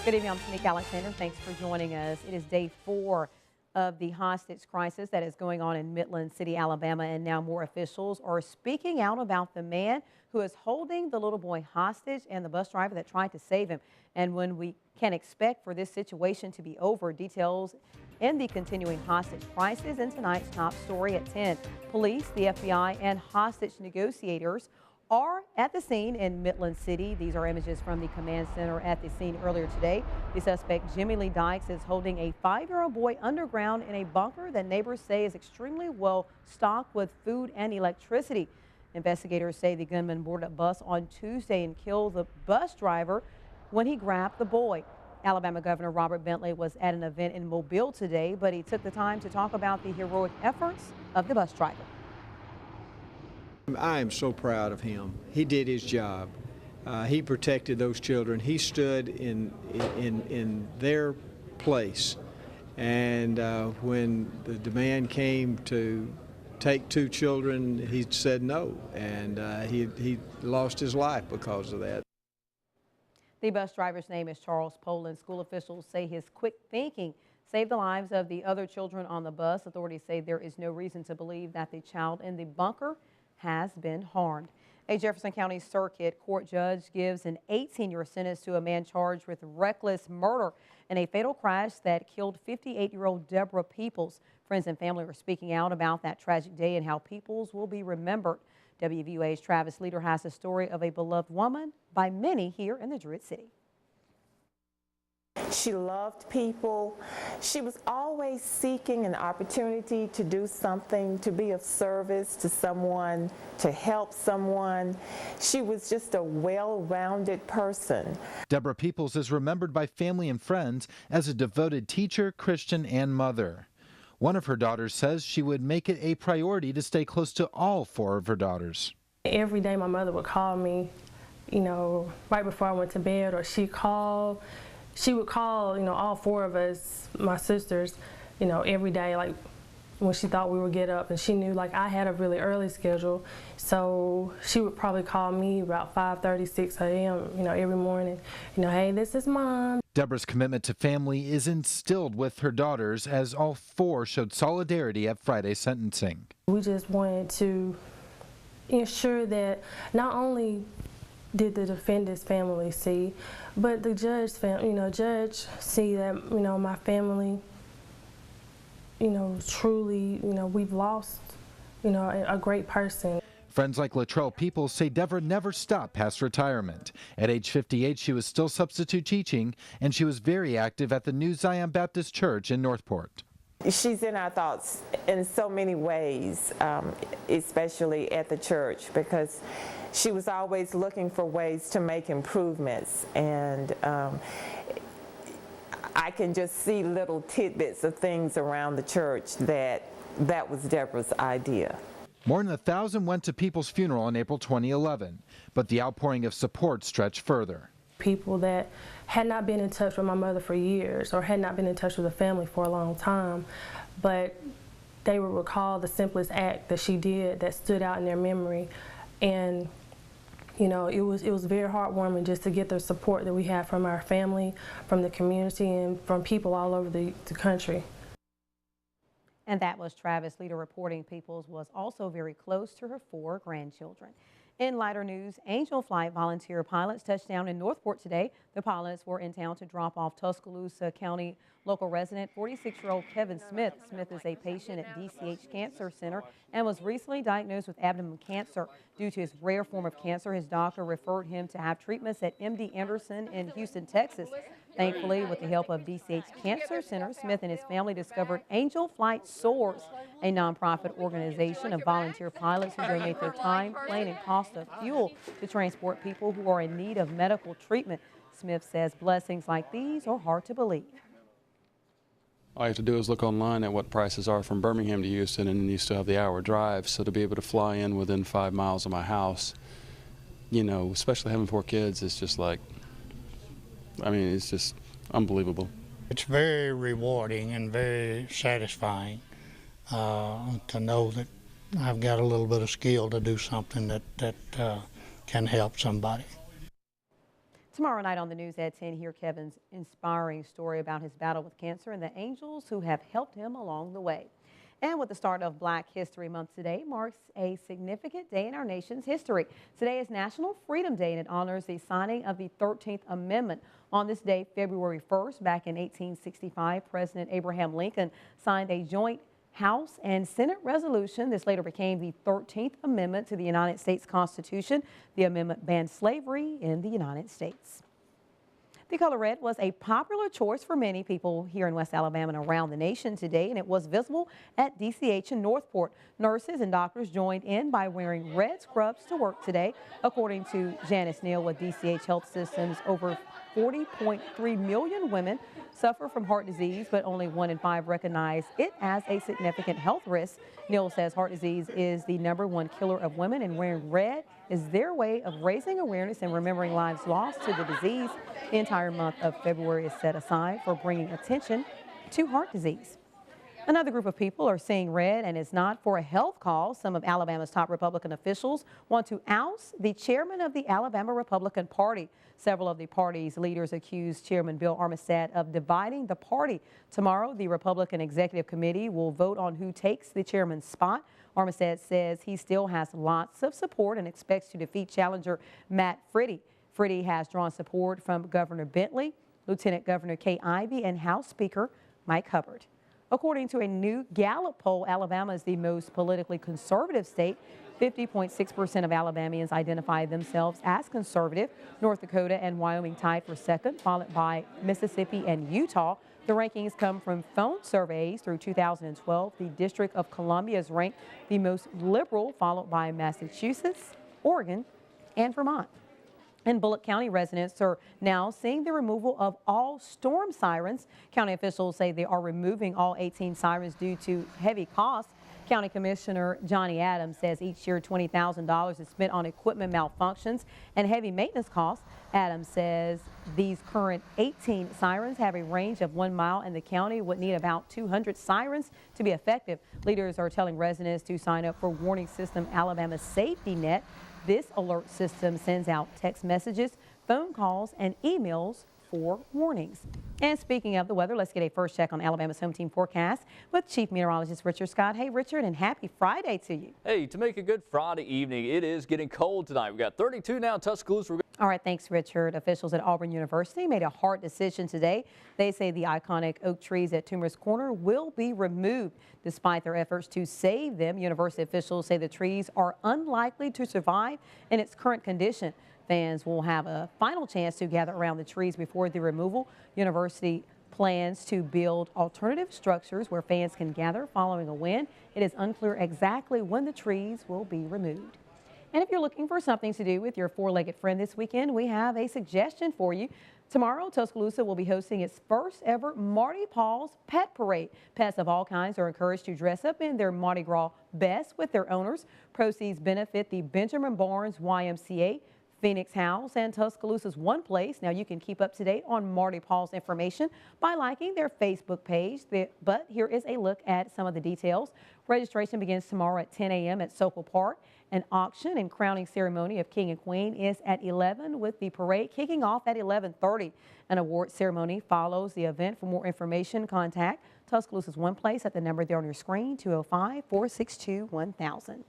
Good evening, I'm Tanique Alexander. Thanks for joining us. It is day 4 of the hostage crisis that is going on in Midland City, Alabama, and now more officials are speaking out about the man who is holding the little boy hostage and the bus driver that tried to save him, and when we can expect for this situation to be over. Details in the continuing hostage crisis in tonight's top story at 10. Police, the FBI, and hostage negotiators are at the scene in Midland City. These are images from the command center at the scene earlier today. The suspect, Jimmy Lee Dykes, is holding a 5-year-old boy underground in a bunker that neighbors say is extremely well stocked with food and electricity. Investigators say the gunman boarded a bus on Tuesday and killed the bus driver when he grabbed the boy. Alabama Governor Robert Bentley was at an event in Mobile today, but he took the time to talk about the heroic efforts of the bus driver. I am so proud of him. He did his job. He protected those children. He stood in their place. And when the demand came to take 2 children, he said no. And he lost his life because of that. The bus driver's name is Charles Poland. School officials say his quick thinking saved the lives of the other children on the bus. Authorities say there is no reason to believe that the child in the bunker has been harmed. A Jefferson County Circuit Court judge gives an 18-year sentence to a man charged with reckless murder in a fatal crash that killed 58-year-old Deborah Peoples. Friends and family are speaking out about that tragic day and how Peoples will be remembered. WVUA's Travis Leader has the story of a beloved woman by many here in the Druid City. She loved people. She was always seeking an opportunity to do something, to be of service to someone, to help someone. She was just a well-rounded person. Deborah Peoples is remembered by family and friends as a devoted teacher, Christian, and mother. One of her daughters says she would make it a priority to stay close to all 4 of her daughters. Every day my mother would call me, right before I went to bed, or she would call, all 4 of us, my sisters, every day, like when she thought we would get up. And she knew I had a really early schedule, so she would probably call me about 5:30, 6 a.m., every morning, hey, this is Mom. Deborah's commitment to family is instilled with her daughters as all 4 showed solidarity at Friday's sentencing. We just wanted to ensure that not only did the defendant's family see, but the judge see that, my family, truly, we've lost, a great person. Friends like Latrell Peoples say Deborah never stopped past retirement. At age 58, she was still substitute teaching, and she was very active at the New Zion Baptist Church in Northport. She's in our thoughts in so many ways, especially at the church, because she was always looking for ways to make improvements, and I can just see little tidbits of things around the church that was Deborah's idea. More than 1,000 went to Peoples' funeral in April 2011, but the outpouring of support stretched further. People that had not been in touch with my mother for years, or had not been in touch with the family for a long time, but they would recall the simplest act that she did that stood out in their memory. And it was very heartwarming just to get the support that we had from our family, from the community, and from people all over the country. And that was Travis Leader reporting. Peoples was also very close to her 4 grandchildren. In lighter news, Angel Flight volunteer pilots touched down in Northport today. The pilots were in town to drop off Tuscaloosa County local resident 46-year-old Kevin Smith. Smith is a patient at DCH Cancer Center and was recently diagnosed with abdomen cancer. Due to his rare form of cancer, his doctor referred him to have treatments at MD Anderson in Houston, Texas. Thankfully, with the help of DCH Cancer Center, Smith and his family discovered Angel Flight Soars, a nonprofit organization of volunteer pilots who donate their time, plane, and cost of fuel to transport people who are in need of medical treatment. Smith says blessings like these are hard to believe. All you have to do is look online at what prices are from Birmingham to Houston, and you still have the hour drive. So to be able to fly in within 5 miles of my house, especially having 4 kids, it's just it's just unbelievable. It's very rewarding and very satisfying to know that I've got a little bit of skill to do something that can help somebody. Tomorrow night on the news at 10, hear Kevin's inspiring story about his battle with cancer and the angels who have helped him along the way. And with the start of Black History Month today marks a significant day in our nation's history. Today is National Freedom Day, and it honors the signing of the 13th Amendment. On this day, February 1st, back in 1865, President Abraham Lincoln signed a joint House and Senate resolution. This later became the 13th Amendment to the United States Constitution. The amendment banned slavery in the United States. The color red was a popular choice for many people here in West Alabama and around the nation today, and it was visible at DCH in Northport. Nurses and doctors joined in by wearing red scrubs to work today. According to Janice Neal with DCH Health Systems, over 40.3 million women suffer from heart disease, but only 1 in 5 recognize it as a significant health risk. Neal says heart disease is the #1 killer of women, and wearing red is their way of raising awareness and remembering lives lost to the disease. The entire month of February is set aside for bringing attention to heart disease. Another group of people are seeing red, and it's not for a health cause. Some of Alabama's top Republican officials want to oust the chairman of the Alabama Republican Party. Several of the party's leaders accuse Chairman Bill Armistead of dividing the party. Tomorrow, the Republican Executive Committee will vote on who takes the chairman's spot. Armistead says he still has lots of support and expects to defeat challenger Matt Friddy. Friddy has drawn support from Governor Bentley, Lieutenant Governor Kay Ivey, and House Speaker Mike Hubbard. According to a new Gallup poll, Alabama is the most politically conservative state. 50.6% of Alabamians identify themselves as conservative. North Dakota and Wyoming tied for second, followed by Mississippi and Utah. The rankings come from phone surveys through 2012. The District of Columbia is ranked the most liberal, followed by Massachusetts, Oregon, and Vermont. In Bullock County, residents are now seeing the removal of all storm sirens. County officials say they are removing all 18 sirens due to heavy costs. County Commissioner Johnny Adams says each year $20,000 is spent on equipment malfunctions and heavy maintenance costs. Adams says these current 18 sirens have a range of 1 mile, and the county would need about 200 sirens to be effective. Leaders are telling residents to sign up for Warning System Alabama Safety Net. This alert system sends out text messages, phone calls, and emails for warnings. And speaking of the weather, let's get a first check on Alabama's home team forecast with Chief Meteorologist Richard Scott. Hey, Richard, and happy Friday to you. Hey, to make a good Friday evening, it is getting cold tonight. We've got 32 now in Tuscaloosa. All right, thanks, Richard. Officials at Auburn University made a hard decision today. They say the iconic oak trees at Toomer's Corner will be removed. Despite their efforts to save them, university officials say the trees are unlikely to survive in its current condition. Fans will have a final chance to gather around the trees before the removal. University plans to build alternative structures where fans can gather following a win. It is unclear exactly when the trees will be removed. And if you're looking for something to do with your four-legged friend this weekend, we have a suggestion for you. Tomorrow, Tuscaloosa will be hosting its first ever Mardi Paws Pet Parade. Pets of all kinds are encouraged to dress up in their Mardi Gras best with their owners. Proceeds benefit the Benjamin Barnes YMCA, Phoenix House, and Tuscaloosa's One Place. Now, you can keep up to date on Mardi Paws information by liking their Facebook page. But here is a look at some of the details. Registration begins tomorrow at 10 a.m. at Sokol Park. An auction and crowning ceremony of King and Queen is at 11, with the parade kicking off at 11:30. An award ceremony follows the event. For more information, contact Tuscaloosa's One Place at the number there on your screen, 205-462-1000.